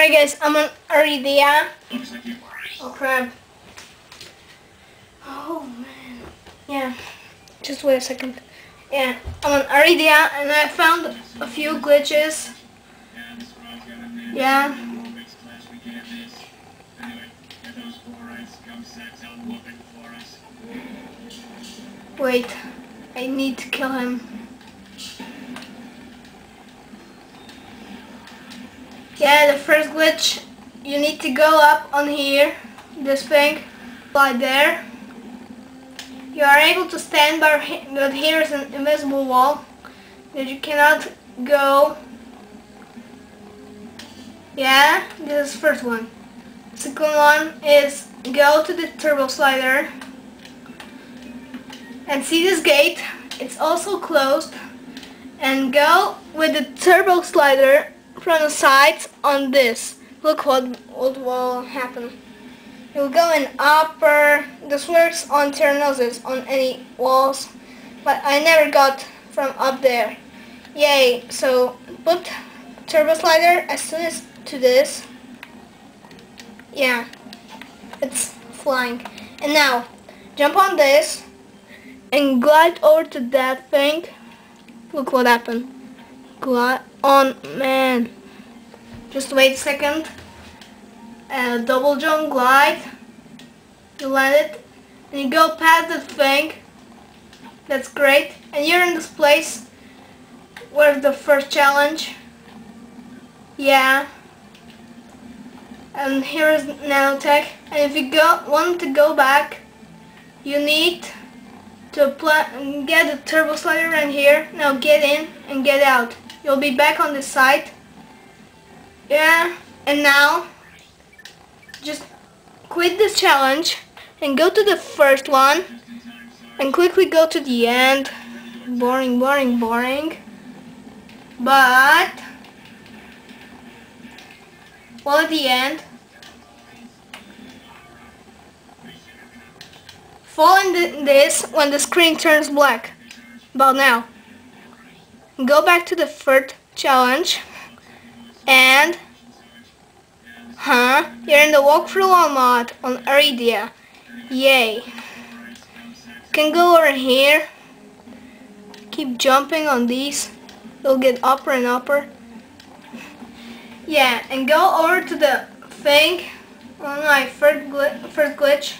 Alright guys, I'm on aridia. Oh crap. Oh man. Yeah. Just wait a second. Yeah, I'm on aridia and I found a few glitches. Yeah. Wait, I need to kill him. Yeah, the first glitch, you need to go up on here, this thing, right there. You are able to stand but here is an invisible wall that you cannot go. Yeah, this is the first one. Second one is go to the turbo slider and see this gate, it's also closed, and go with the turbo slider from the sides on this. Look what will happen. You'll go in upper. This works on terminals, on any walls, but I never got from up there. Yay! So put turbo slider as soon as to this. Yeah, it's flying. And now jump on this and glide over to that thing. Look what happened. Glide on, man. Just wait a second. Double jump, glide. You land it, and you go past the thing. That's great. And you're in this place. Where's the first challenge? Yeah. And here is nanotech. And if you want to go back, you need to get the turbo slider right here. Now get in and get out. You'll be back on this side. Yeah, and now just quit this challenge and go to the first one and quickly go to the end. Boring, boring, boring. But well, at the end, fall in this when the screen turns black. About now. Go back to the third challenge and you're in the walkthrough mod on aridia. Yay. Can go over here. Keep jumping on these. You'll get upper and upper. Yeah, and go over to the thing on my first glitch.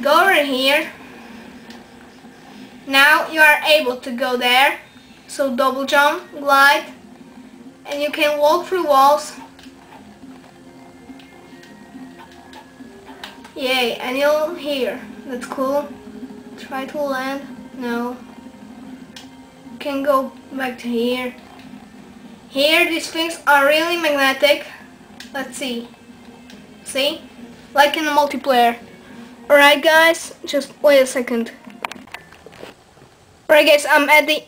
Go over here. Now you are able to go there. So double jump, glide, and you can walk through walls. Yay, and you'll here. That's cool. Try to land. No. You can go back to here. Here these things are really magnetic. Let's see. See? Like in the multiplayer. Alright guys, just wait a second. Alright guys, I'm at the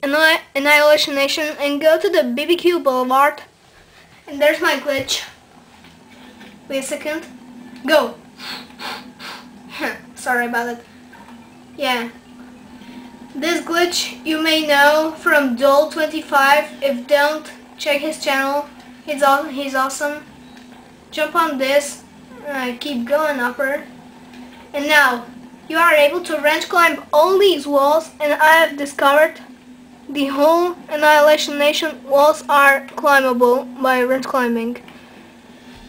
Annihilation Nation and go to the BBQ Boulevard. And there's my glitch. Wait a second. Go! Sorry about it. Yeah. This glitch you may know from Dole25. If don't, check his channel. He's awesome. Jump on this. Keep going upper. And now, you are able to wrench climb all these walls, and I have discovered the whole Annihilation Nation walls are climbable by wrench climbing.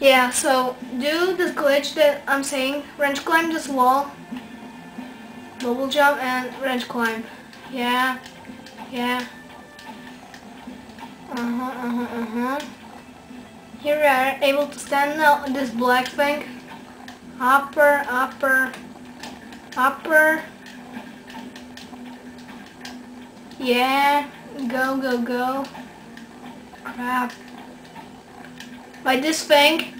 Yeah, so do this glitch that I'm saying, wrench climb this wall, double jump and wrench climb. Yeah, yeah. Here we are able to stand now on this black thing. Upper, upper, upper. Yeah, go, go, go. Crap. By this thing,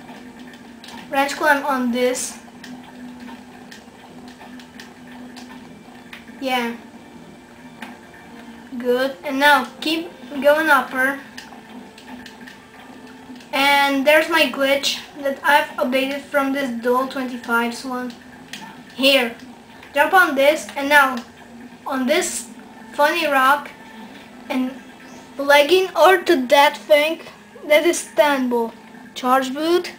wrench climb on this. Yeah. Good. And now keep going upper. And there's my glitch that I've updated from this Dole25's one. Here. Jump on this, and now on this funny rock and legging or to that thing that is standable. Charge boot.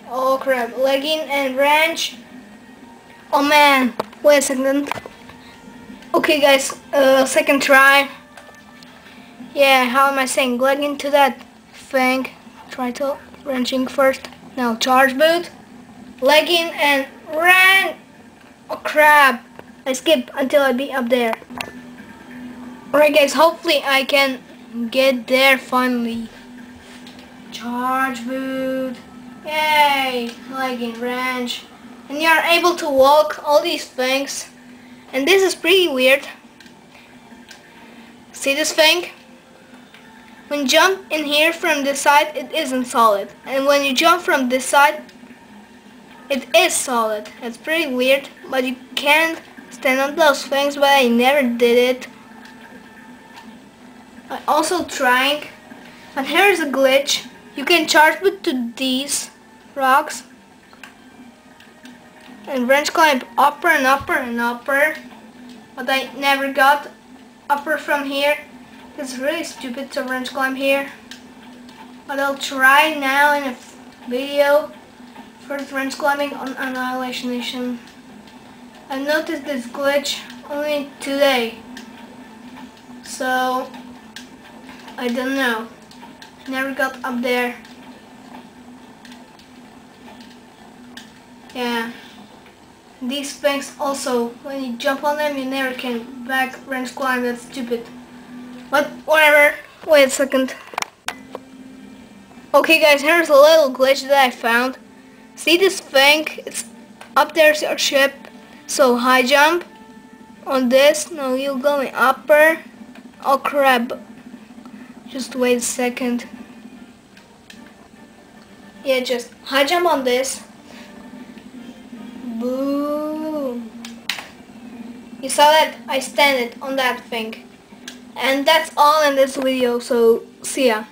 Oh crap, legging and wrench. Oh man, wait a second. Okay guys, second try. Yeah, how am I saying? Legging to that thing. Try to wrenching first. Now charge boot. Legging and wrench. Oh crap. I skip until I be up there. Alright guys, hopefully I can get there finally. Charge boot. Yay! Legging wrench. And you are able to walk all these things. And this is pretty weird. See this thing? When you jump in here from this side, it isn't solid. And when you jump from this side, it is solid. It's pretty weird, but you can't stand on those things, but I never did it. I also trying, but here's a glitch. You can charge boot to these rocks and wrench climb upper and upper and upper, but I never got upper from here. It's really stupid to wrench climb here, but I'll try now in a video. First wrench climbing on annihilation. I noticed this glitch only today, so I don't know. Never got up there. Yeah. These things also, when you jump on them, you never can back wrench climb. That's stupid. But whatever. Wait a second. Okay guys, here's a little glitch that I found. See this thing? It's up there's your ship. So high jump on this. Now you're going upper. Oh crap. Just wait a second. Yeah, just high jump on this. Boom. You saw that? I stand it on that thing. And that's all in this video, so see ya.